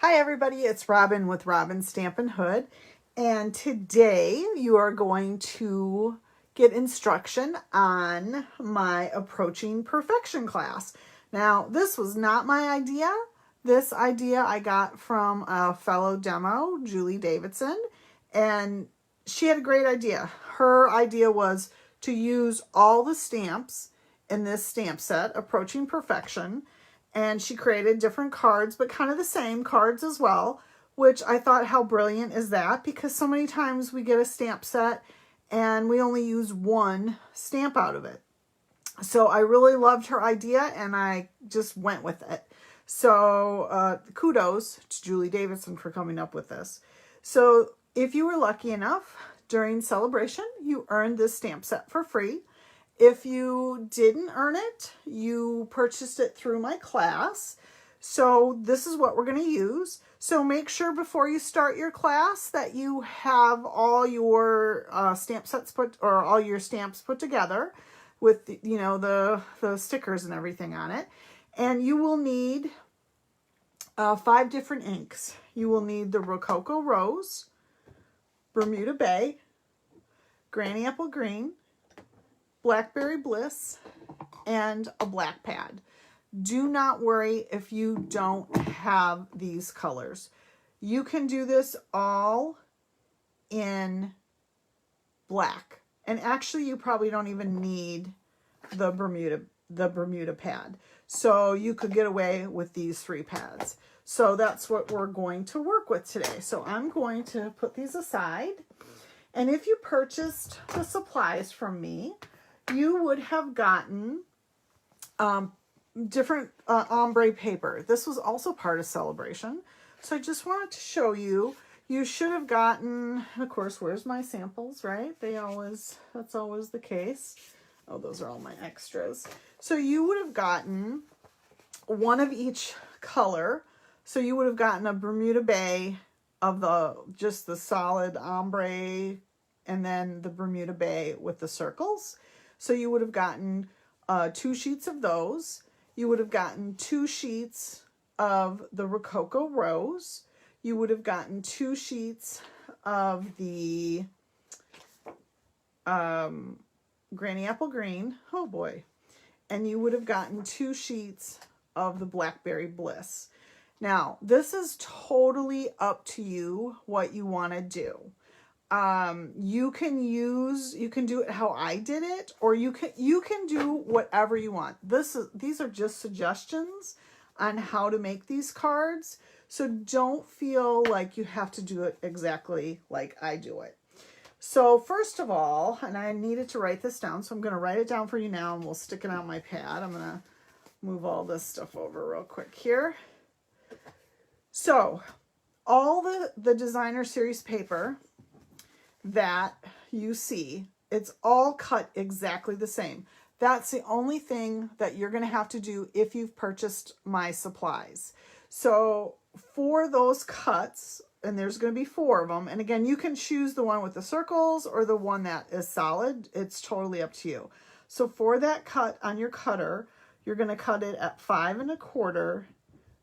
Hi everybody, it's Robin with Robin Stampin' Hood, and today you are going to get instruction on my Approaching Perfection class. Now, this was not my idea. This idea I got from a fellow demo, Julie Davidson, and she had a great idea. Her idea was to use all the stamps in this stamp set, Approaching Perfection, and she created different cards, but kind of the same cards as well, which I thought, how brilliant is that? Because so many times we get a stamp set and we only use one stamp out of it. So I really loved her idea and I just went with it. So kudos to Julie Davidson for coming up with this. So if you were lucky enough during Sale-a-bration, you earned this stamp set for free. If you didn't earn it, you purchased it through my class. So this is what we're going to use. So make sure before you start your class that you have all your stamp sets or all your stamps put together with, the stickers and everything on it. And you will need 5 different inks. You will need the Rococo Rose, Bermuda Bay, Granny Apple Green, Blackberry Bliss, and a black pad. Do not worry if you don't have these colors. You can do this all in black. And actually you probably don't even need the Bermuda pad. So you could get away with these 3 pads. So that's what we're going to work with today. So I'm going to put these aside. And if you purchased the supplies from me, you would have gotten different ombre paper. This was also part of Sale-a-bration. So I just wanted to show you. You should have gotten, of course, where's my samples, right? That's always the case. Oh, those are all my extras. So you would have gotten one of each color. So you would have gotten a Bermuda Bay of just the solid ombre, and then the Bermuda Bay with the circles. So you would have gotten 2 sheets of those. You would have gotten 2 sheets of the Rococo Rose. You would have gotten 2 sheets of the Granny Apple Green. Oh boy. And you would have gotten 2 sheets of the Blackberry Bliss. Now, this is totally up to you what you want to do. You can do it how I did it, or you can do whatever you want. These are just suggestions on how to make these cards. So don't feel like you have to do it exactly like I do it. So first of all, and I needed to write this down, so I'm going to write it down for you now and we'll stick it on my pad. I'm going to move all this stuff over real quick here. So all the designer series paper that you see, it's all cut exactly the same. That's the only thing that you're going to have to do if you've purchased my supplies. So for those cuts, and there's going to be 4 of them, and again, you can choose the one with the circles or the one that is solid. It's totally up to you. So for that cut on your cutter, you're going to cut it at 5 1/4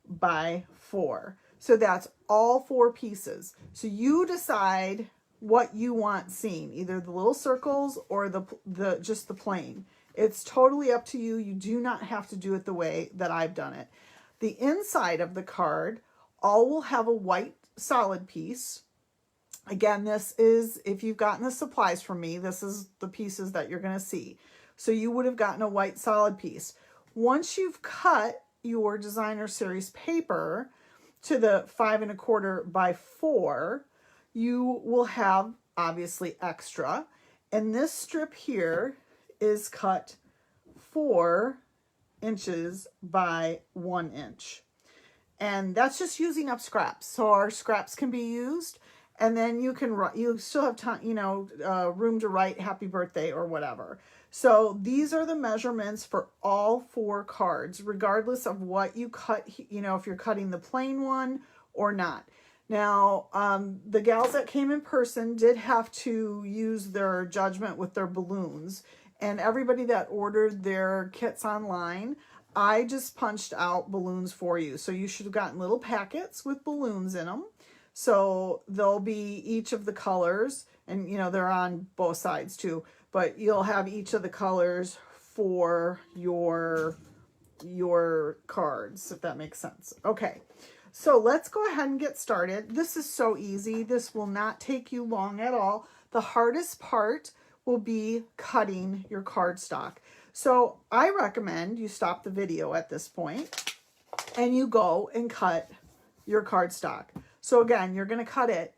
by 4. So that's all 4 pieces. So you decide what you want seen, either the little circles or just the plain. It's totally up to you. You do not have to do it the way that I've done it. The inside of the card all will have a white solid piece. Again, this is, if you've gotten the supplies from me, this is the pieces that you're going to see. So you would have gotten a white solid piece. Once you've cut your designer series paper to the 5 1/4 by 4, you will have obviously extra. And this strip here is cut 4 inches by 1 inch. And that's just using up scraps. So our scraps can be used, and then you still have time, room to write happy birthday or whatever. So these are the measurements for all 4 cards, regardless of what you cut, if you're cutting the plain one or not. Now, the gals that came in person did have to use their judgment with their balloons. And everybody that ordered their kits online, I just punched out balloons for you. So you should have gotten little packets with balloons in them. So they'll be each of the colors, and you know, they're on both sides too, but you'll have each of the colors for your cards, if that makes sense. Okay, so let's go ahead and get started. This is so easy. This will not take you long at all. The hardest part will be cutting your cardstock. So I recommend you stop the video at this point and you go and cut your cardstock. So again, you're going to cut it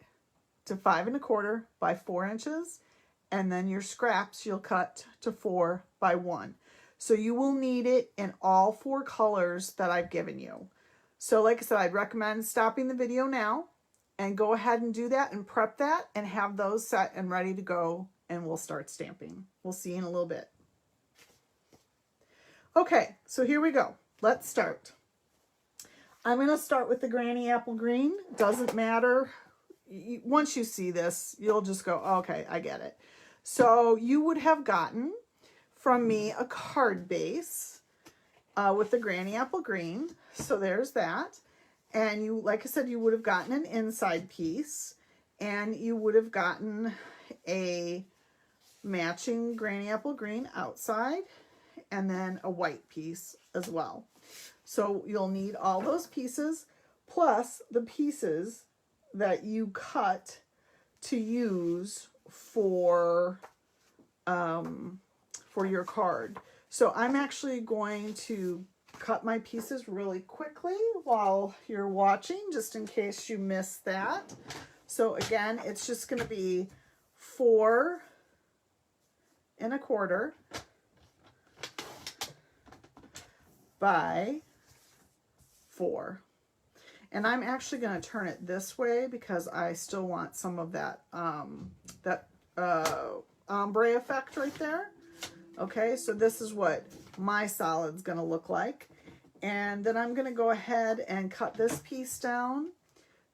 to 5 1/4 by 4 inches, and then your scraps you'll cut to 4 by 1. So you will need it in all 4 colors that I've given you. So like I said, I'd recommend stopping the video now and go ahead and do that and prep that and have those set and ready to go, and we'll start stamping. We'll see you in a little bit. Okay, so here we go. Let's start. I'm going to start with the Granny Apple Green. Doesn't matter. Once you see this, you'll just go, okay, I get it. So you would have gotten from me a card base with the Granny Apple Green. So there's that. And you, like I said, you would have gotten an inside piece, and you would have gotten a matching Granny Apple Green outside, and then a white piece as well. So you'll need all those pieces plus the pieces that you cut to use for your card. So I'm actually going to cut my pieces really quickly while you're watching, just in case you missed that. So again, it's just going to be 4 1/4 by 4. And I'm actually going to turn it this way because I still want some of that ombre effect right there. Okay, so this is what my solid's going to look like. And then I'm going to go ahead and cut this piece down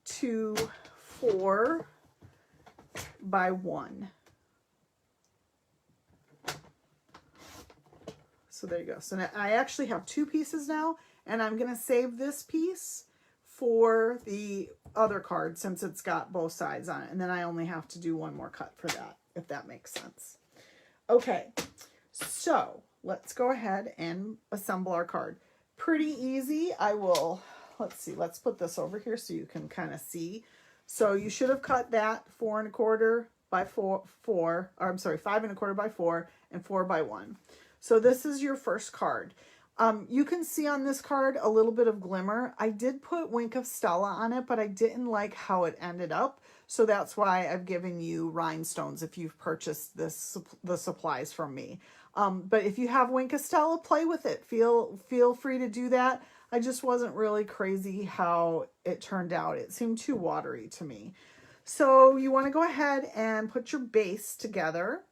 to 4 by 1. So there you go. So now I actually have 2 pieces now, and I'm going to save this piece for the other card since it's got both sides on it. And then I only have to do 1 more cut for that, if that makes sense. Okay, so let's go ahead and assemble our card. Pretty easy. Let's see, let's put this over here so you can kind of see. So you should have cut that 4 1/4 by 4, or I'm sorry, 5 1/4 by 4 and 4 by 1. So this is your first card. You can see on this card a little bit of glimmer. I did put Wink of Stella on it, but I didn't like how it ended up. So that's why I've given you rhinestones if you've purchased the supplies from me. But if you have Wink of Stella, play with it. Feel free to do that. I just wasn't really crazy how it turned out. It seemed too watery to me. So you want to go ahead and put your base together.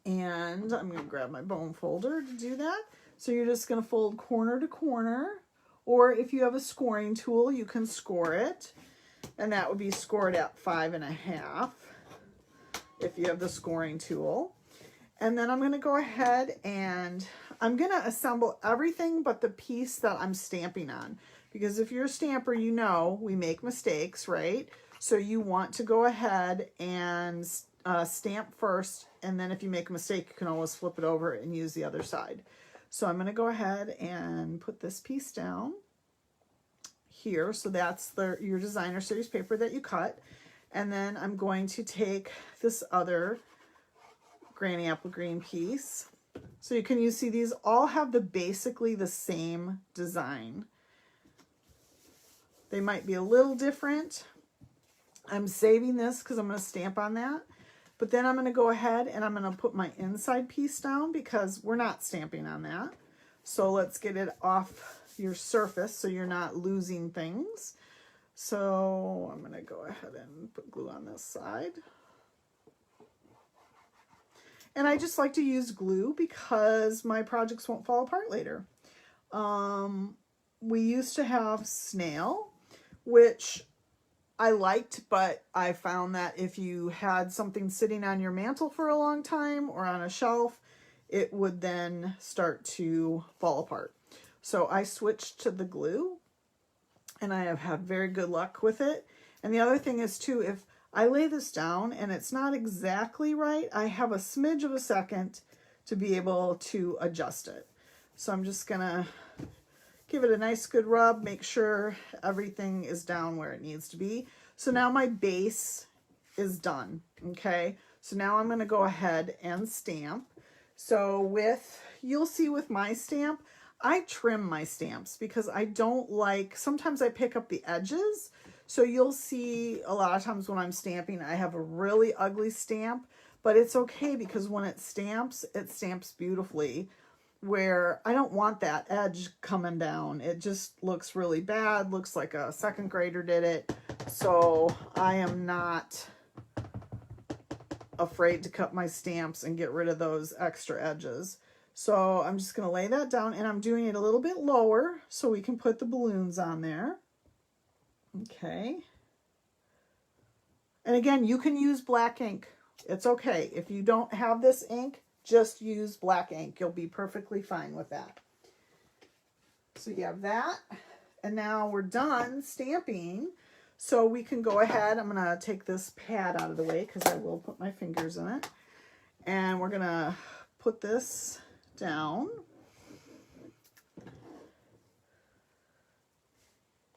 And I'm going to grab my bone folder to do that. So you're just going to fold corner to corner, or if you have a scoring tool, you can score it. And that would be scored at 5 1/2 if you have the scoring tool. And then I'm going to go ahead and I'm going to assemble everything but the piece that I'm stamping on. Because if you're a stamper, you know we make mistakes, right? So you want to go ahead and stamp first, and then if you make a mistake, you can always flip it over and use the other side. So I'm going to go ahead and put this piece down here. So that's your designer series paper that you cut. And then I'm going to take this other Granny Apple Green piece. So you see these all have basically the same design. They might be a little different. I'm saving this because I'm going to stamp on that. But then I'm going to go ahead and I'm going to put my inside piece down because we're not stamping on that. So let's get it off your surface so you're not losing things. So I'm going to go ahead and put glue on this side. And I just like to use glue because my projects won't fall apart later. We used to have snail, which I liked, but I found that if you had something sitting on your mantle for a long time or on a shelf, it would then start to fall apart. So I switched to the glue, and I have had very good luck with it. And the other thing is too, if I lay this down and it's not exactly right, I have a smidge of a second to be able to adjust it. So I'm just gonna give it a nice good rub, make sure everything is down where it needs to be. So now my base is done, okay? So now I'm gonna go ahead and stamp. So you'll see with my stamp, I trim my stamps because I don't like, sometimes I pick up the edges. So you'll see a lot of times when I'm stamping, I have a really ugly stamp, but it's okay because when it stamps beautifully, where I don't want that edge coming down. It just looks really bad, looks like a second grader did it. So I am not afraid to cut my stamps and get rid of those extra edges. So I'm just going to lay that down, and I'm doing it a little bit lower so we can put the balloons on there. Okay. And again, you can use black ink. It's okay. If you don't have this ink, just use black ink. You'll be perfectly fine with that. So you have that. And now we're done stamping. So we can go ahead. I'm going to take this pad out of the way because I will put my fingers in it. And we're going to put this down.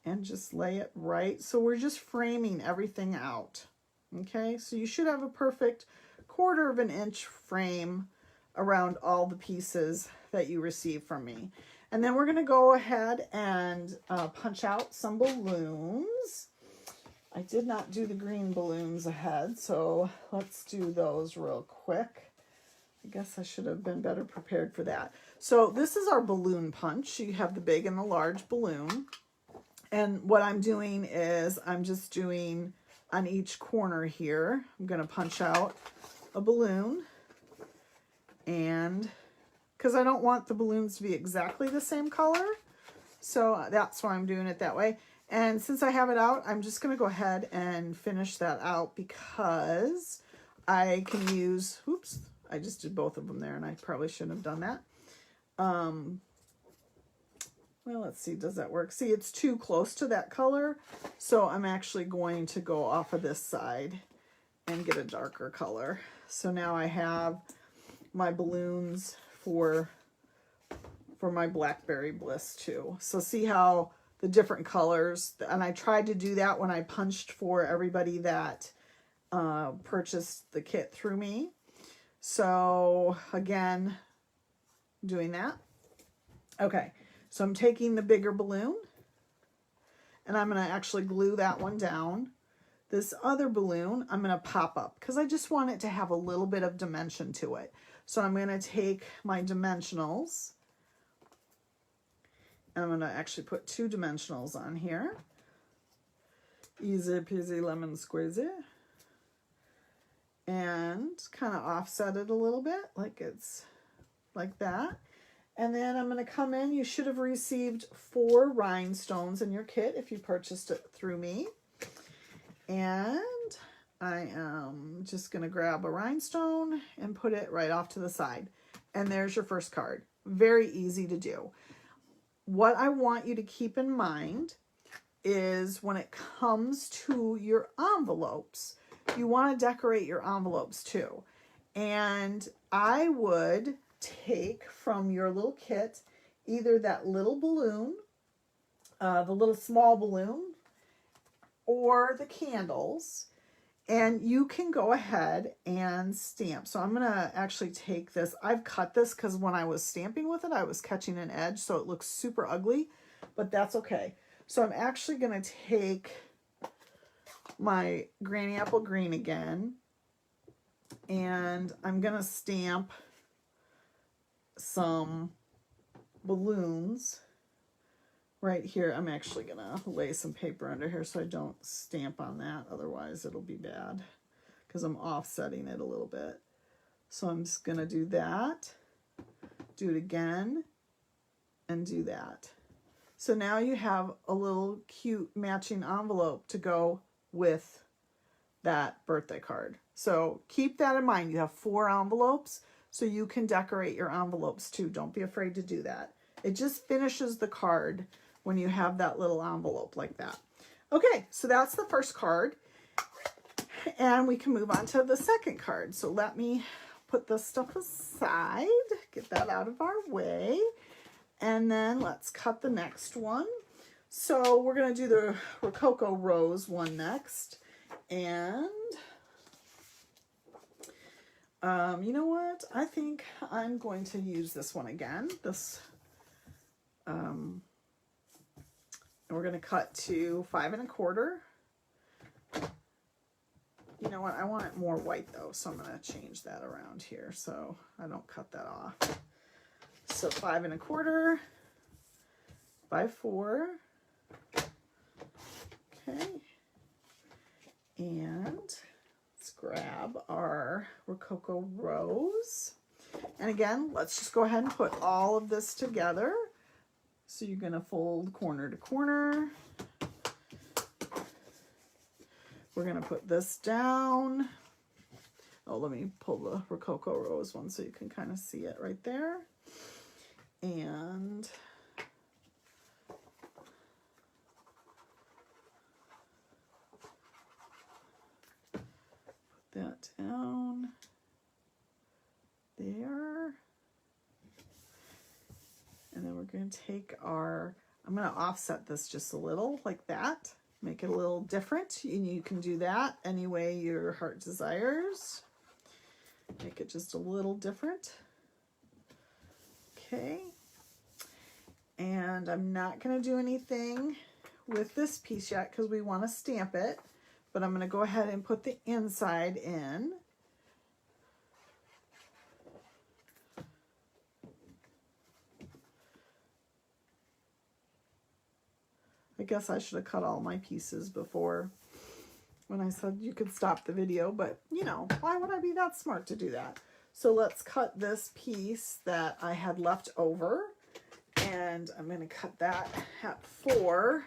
And just lay it right. So we're just framing everything out. Okay, so you should have a perfect 1/4 of an inch frame around all the pieces that you receive from me. And then we're going to go ahead and punch out some balloons. I did not do the green balloons ahead, so let's do those real quick. I guess I should have been better prepared for that. So this is our balloon punch. You have the big and the large balloon. And what I'm doing is I'm just doing on each corner here, I'm going to punch out a balloon, and because I don't want the balloons to be exactly the same color, so that's why I'm doing it that way. And since I have it out, I'm just going to go ahead and finish that out because I can use, oops, I just did both of them there and I probably shouldn't have done that. Well, let's see, does that work? See, it's too close to that color, so I'm actually going to go off of this side and get a darker color. So now I have my balloons for my Blackberry Bliss too. So see how the different colors, and I tried to do that when I punched for everybody that purchased the kit through me. So again, doing that. Okay. So I'm taking the bigger balloon and I'm going to actually glue that one down. This other balloon, I'm going to pop up because I just want it to have a little bit of dimension to it. So I'm going to take my dimensionals and I'm going to actually put 2 dimensionals on here. Easy peasy lemon squeezy. And kind of offset it a little bit like it's like that. And then I'm going to come in. You should have received 4 rhinestones in your kit if you purchased it through me. And I am just going to grab a rhinestone and put it right off to the side. And there's your first card. Very easy to do. What I want you to keep in mind is when it comes to your envelopes, you want to decorate your envelopes too. And I would take from your little kit either that little balloon, the little small balloon, or the candles, and you can go ahead and stamp. So I'm going to actually take this. I've cut this because when I was stamping with it, I was catching an edge, so it looks super ugly, but that's okay. So I'm actually going to take my Granny Apple Green again, and I'm going to stamp some balloons right here. I'm actually gonna lay some paper under here so I don't stamp on that, otherwise it'll be bad because I'm offsetting it a little bit. So I'm just gonna do that, do it again, and do that. So now you have a little cute matching envelope to go with that birthday card. So keep that in mind. You have 4 envelopes, so you can decorate your envelopes too. Don't be afraid to do that. It just finishes the card when you have that little envelope like that. Okay, so that's the first card. And we can move on to the second card. So let me put this stuff aside, get that out of our way. And then let's cut the next one. So we're going to do the Rococo Rose one next. And you know what? I think I'm going to use this one again. This, and we're going to cut to 5 1/4. You know what? I want it more white though, so I'm going to change that around here so I don't cut that off. So 5 1/4 by 4. Okay. And let's grab our Rococo Rose. And again, let's just go ahead and put all of this together. So you're going to fold corner to corner. We're going to put this down. Oh, let me pull the Rococo Rose one so you can kind of see it right there. And put that down there. And then we're going to take our, I'm going to offset this just a little like that. Make it a little different. And you can do that any way your heart desires. Make it just a little different. Okay. And I'm not going to do anything with this piece yet because we want to stamp it. But I'm going to go ahead and put the inside in. I guess I should have cut all my pieces before when I said you could stop the video, but you know, why would I be that smart to do that? So let's cut this piece that I had left over, and I'm going to cut that at 4,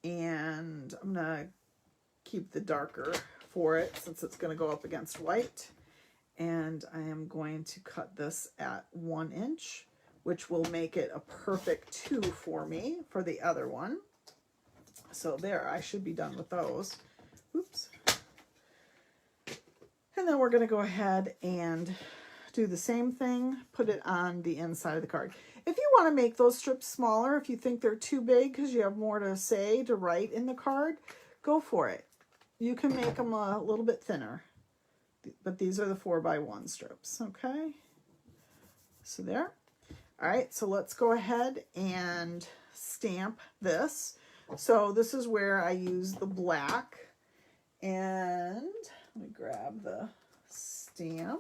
and I'm going to keep the darker for it since it's going to go up against white, and I am going to cut this at 1 inch, which will make it a perfect 2 for me for the other one. So there, I should be done with those. Oops. And then we're going to go ahead and do the same thing, put it on the inside of the card. If you want to make those strips smaller, if you think they're too big because you have more to say, to write in the card, go for it. You can make them a little bit thinner, but these are the 4x1 strips, okay? So there. All right, so let's go ahead and stamp this. So this is where I use the black, and let me grab the stamp.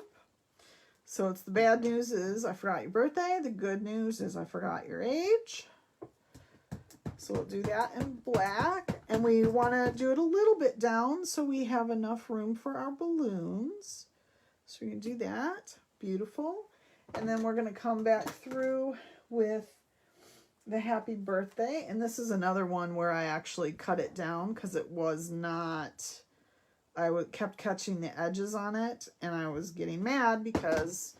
So it's the bad news is I forgot your birthday. The good news is I forgot your age. So we'll do that in black, and we want to do it a little bit down so we have enough room for our balloons. So we can do that. Beautiful. And then we're going to come back through with the happy birthday. And this is another one where I actually cut it down because it was not, kept catching the edges on it. And I was getting mad because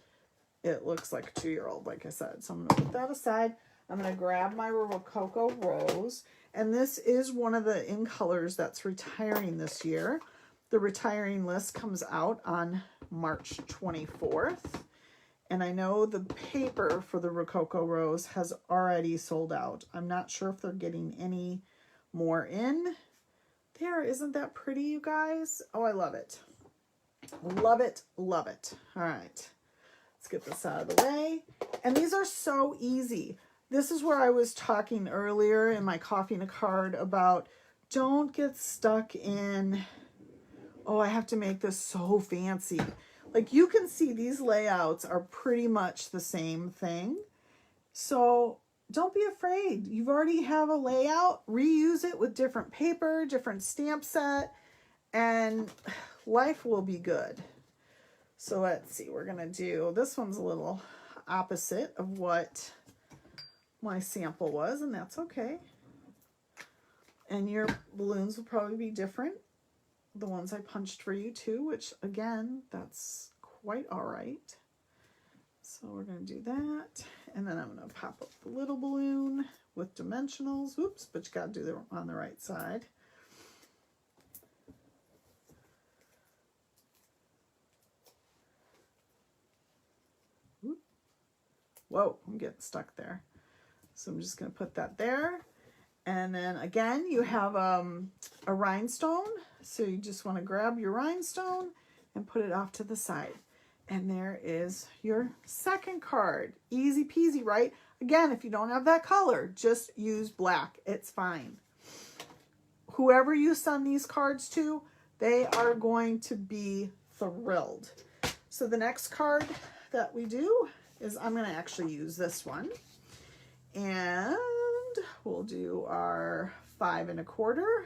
it looks like a 2-year-old, like I said. So I'm going to put that aside. I'm going to grab my Rococo Rose. And this is one of the in colors that's retiring this year. The retiring list comes out on March 24th. And I know the paper for the Rococo Rose has already sold out. I'm not sure if they're getting any more in. There, isn't that pretty, you guys? Oh, I love it. Love it, love it. All right, let's get this out of the way. And these are so easy. This is where I was talking earlier in my Coffee and a Card about don't get stuck in, oh, I have to make this so fancy. Like you can see these layouts are pretty much the same thing. So don't be afraid. You've already have a layout, reuse it with different paper, different stamp set, and life will be good. So let's see, we're gonna do, this one's a little opposite of what my sample was, and that's okay. And your balloons will probably be different. The ones I punched for you too, which again, that's quite all right. So we're going to do that. And then I'm going to pop up the little balloon with dimensionals. Oops, but you got to do it on the right side. Whoa, I'm getting stuck there. So I'm just going to put that there. And then again, you have a rhinestone. So you just want to grab your rhinestone and put it off to the side. And there is your second card. Easy peasy, right? Again, if you don't have that color, just use black. It's fine. Whoever you send these cards to, they are going to be thrilled. So the next card that we do is I'm going to actually use this one. And we'll do our 5 1/4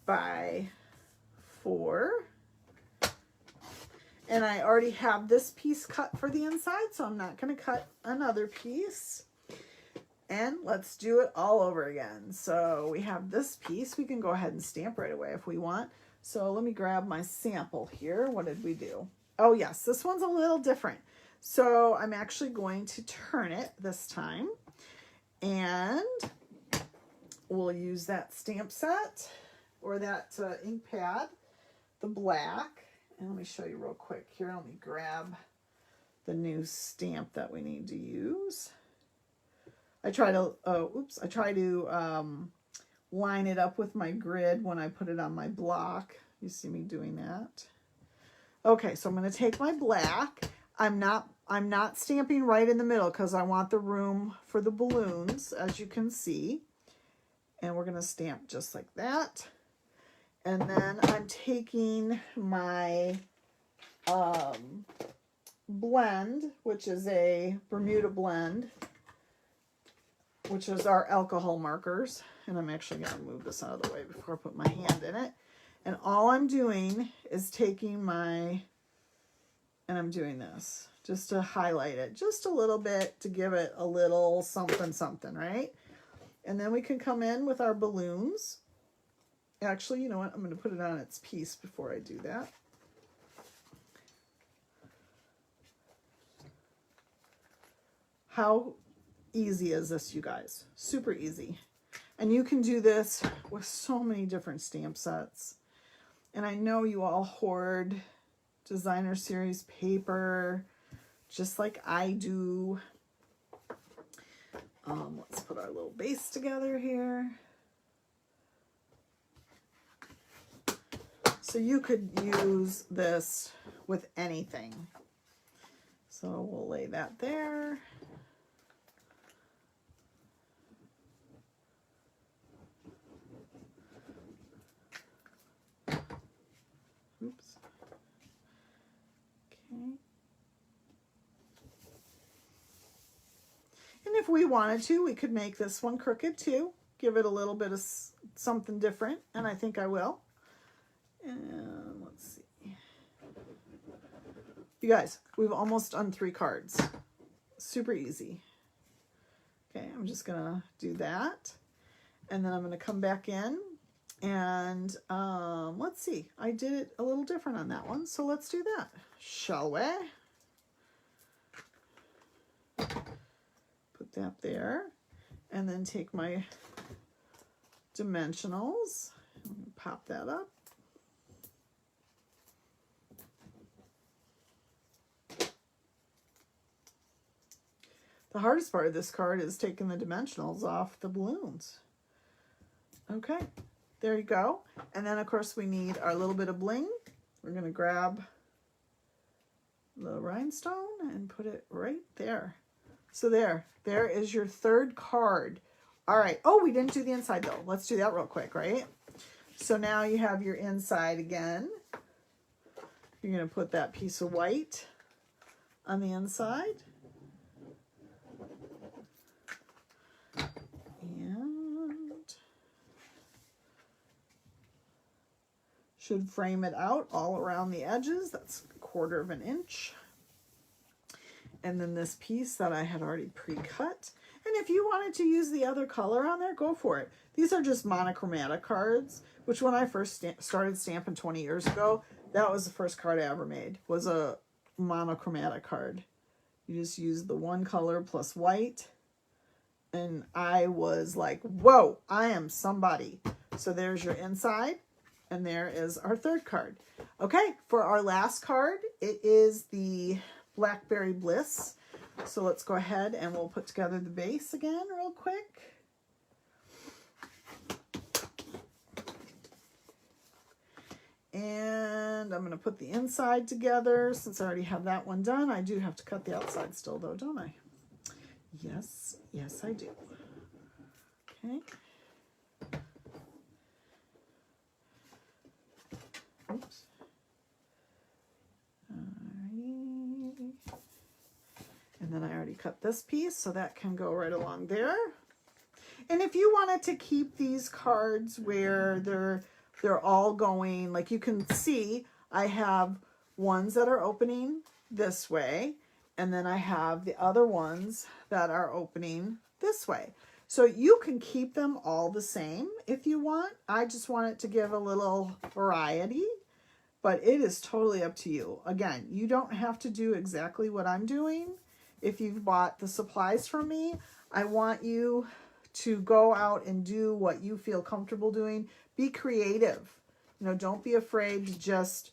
by 4. And I already have this piece cut for the inside, so I'm not going to cut another piece. And let's do it all over again. So we have this piece. We can go ahead and stamp right away if we want. So let me grab my sample here. What did we do? Oh yes, this one's a little different. So I'm actually going to turn it this time. And we'll use that stamp set or that ink pad, the black. And let me show you real quick here. Let me grab the new stamp that we need to use. I try to line it up with my grid when I put it on my block. You see me doing that. Okay, so I'm going to take my black. I'm not stamping right in the middle because I want the room for the balloons, as you can see. And we're going to stamp just like that. And then I'm taking my blend, which is a Bermuda blend, which is our alcohol markers. And I'm actually going to move this out of the way before I put my hand in it. And all I'm doing is taking my, and I'm doing this just to highlight it just a little bit to give it a little something, something, right? And then we can come in with our balloons. Actually, you know what? I'm going to put it on its piece before I do that. How easy is this, you guys? Super easy. And you can do this with so many different stamp sets. And I know you all hoard designer series paper, just like I do. Let's put our little base together here. So you could use this with anything. So we'll lay that there. Oops. Okay. And if we wanted to, we could make this one crooked too. Give it a little bit of something different, and I think I will. And let's see. You guys, we've almost done 3 cards. Super easy. Okay, I'm just gonna do that. And then I'm gonna come back in and let's see. I did it a little different on that one, so let's do that, shall we? Put that there and then take my dimensionals and pop that up. The hardest part of this card is taking the dimensionals off the balloons. Okay, there you go. And then of course we need our little bit of bling. We're gonna grab the rhinestone and put it right there. So there is your 3rd card. All right, oh, we didn't do the inside though. Let's do that real quick, right? So now you have your inside again. You're gonna put that piece of white on the inside. Should frame it out all around the edges. That's 1/4 of an inch. And then this piece that I had already pre-cut. And if you wanted to use the other color on there, go for it. These are just monochromatic cards, which when I first started stamping 20 years ago, that was the first card I ever made. Was a monochromatic card. You just use the one color plus white. And I was like, whoa, I am somebody. So there's your inside. And there is our third card. Okay, for our last card, it is the Blackberry Bliss. So let's go ahead and we'll put together the base again real quick. And I'm going to put the inside together. Since I already have that one done, I do have to cut the outside still though, don't I? Yes, yes I do. Okay. Oops. Alrighty. And then I already cut this piece, so that can go right along there. And if you wanted to keep these cards where they're all going, like you can see, I have ones that are opening this way, and then I have the other ones that are opening this way. So you can keep them all the same if you want. I just want it to give a little variety, but it is totally up to you. Again, you don't have to do exactly what I'm doing. If you've bought the supplies from me, I want you to go out and do what you feel comfortable doing. Be creative. You know, don't be afraid to just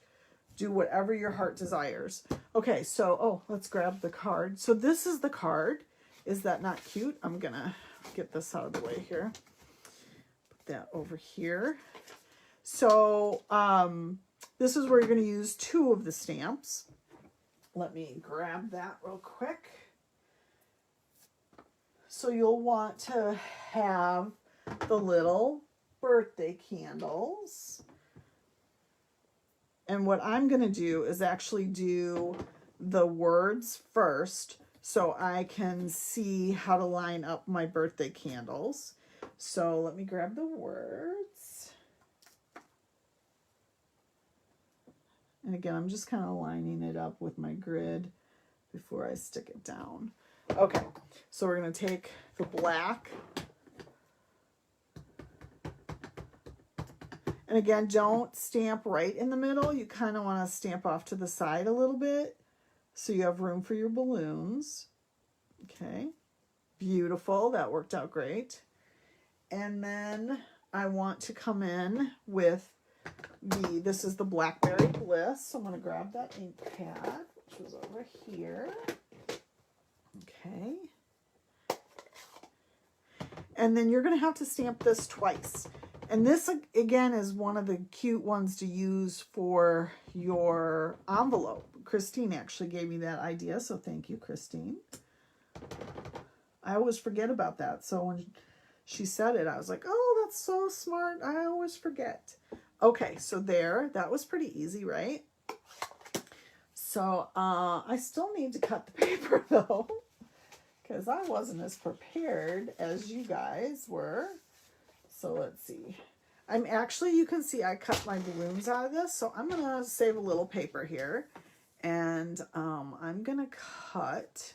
do whatever your heart desires. Okay, so, oh, let's grab the card. So this is the card. Is that not cute? I'm gonna get this out of the way here. Put that over here. So this is where you're gonna use 2 of the stamps. Let me grab that real quick. So you'll want to have the little birthday candles. And what I'm going to do is actually do the words first so I can see how to line up my birthday candles. So let me grab the words. And again, I'm just kind of lining it up with my grid before I stick it down. Okay, so we're going to take the black. And again, don't stamp right in the middle. You kind of want to stamp off to the side a little bit so you have room for your balloons. Okay, beautiful. That worked out great. And then I want to come in with this is the Blackberry Bliss. So I'm going to grab that ink pad, which was over here. Okay. And then you're going to have to stamp this twice. And this, again, is one of the cute ones to use for your envelope. Christine actually gave me that idea, so thank you, Christine. I always forget about that. So when she said it, I was like, oh, that's so smart. I always forget. Okay, so there. That was pretty easy, right? So I still need to cut the paper, though, because I wasn't as prepared as you guys were. So let's see. I'm actually, you can see I cut my balloons out of this. So I'm going to save a little paper here. And I'm going to cut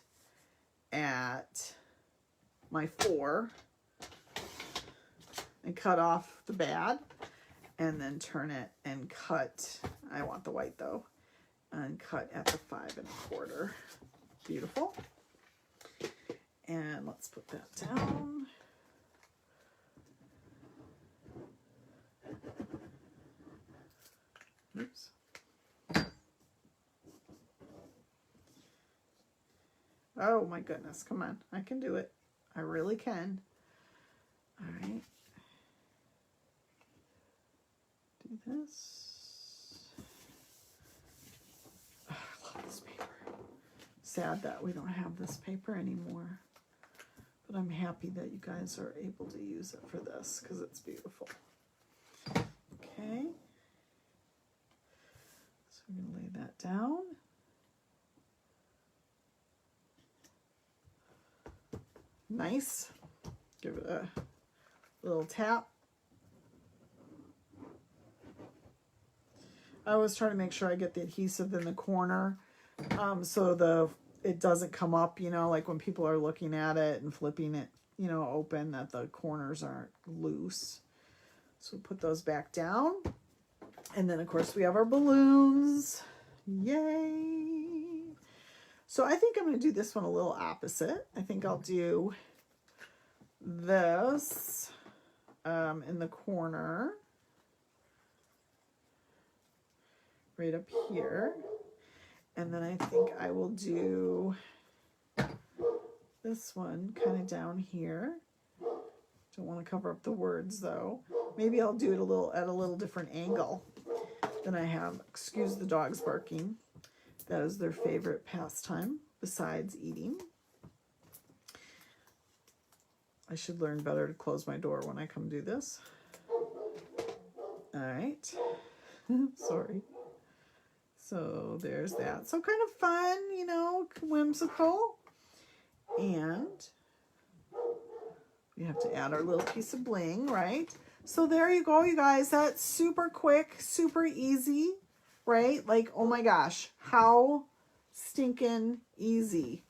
at my 4 and cut off the bad. And then turn it and cut. I want the white though. And cut at the 5 1/4. Beautiful. And let's put that down. Oops. Oh my goodness, come on. I can do it. I really can. All right. Do this. Oh, I love this paper. Sad that we don't have this paper anymore. But I'm happy that you guys are able to use it for this because it's beautiful. Okay. So I'm going to lay that down. Nice. Give it a little tap. I always try to make sure I get the adhesive in the corner so it doesn't come up, you know, like when people are looking at it and flipping it, you know, open, that the corners aren't loose. So we'll put those back down. And then, of course, we have our balloons. Yay! So I think I'm going to do this one a little opposite. I think I'll do this in the corner, right up here. And then I think I will do this one kind of down here. Don't want to cover up the words though. Maybe I'll do it at a little different angle than I have. Excuse the dogs barking. That is their favorite pastime besides eating. I should learn better to close my door when I come do this. All right. Sorry. So there's that. So kind of fun, you know, whimsical. And we have to add our little piece of bling, right? So there you go, you guys. That's super quick, super easy, right? Like, oh my gosh, how stinking easy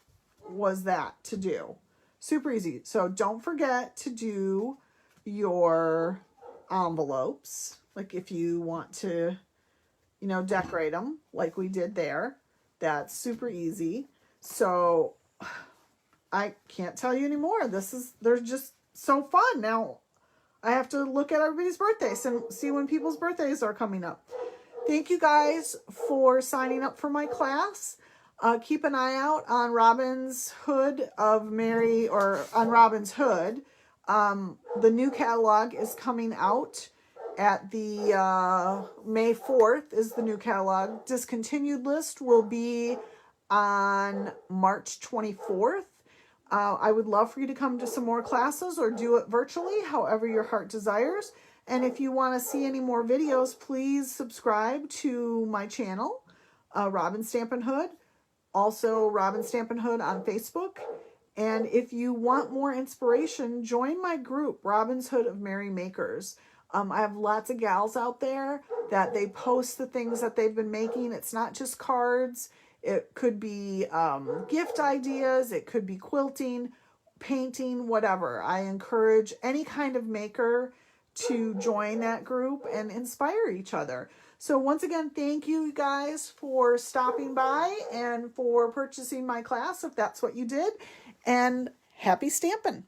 was that to do? Super easy. So don't forget to do your envelopes. Like if you want to, you know, decorate them like we did there. That's super easy. So I can't tell you anymore. They're just so fun. Now I have to look at everybody's birthdays and see when people's birthdays are coming up. Thank you guys for signing up for my class. Keep an eye out on Robin's Hood of Mary, or on Robin's Hood. The new catalog is coming out at the May 4th is the new catalog. Discontinued list will be on March 24th. I would love for you to come to some more classes or do it virtually, however your heart desires. And if you want to see any more videos, please subscribe to my channel, Robin Stampin' Hood. Also, Robin Stampin' Hood on Facebook. And if you want more inspiration, join my group, Robin's Hood of Merry Makers. I have lots of gals out there that they post the things that they've been making. It's not just cards. It could be gift ideas. It could be quilting, painting, whatever. I encourage any kind of maker to join that group and inspire each other. So once again, thank you guys for stopping by and for purchasing my class, if that's what you did. And happy stamping.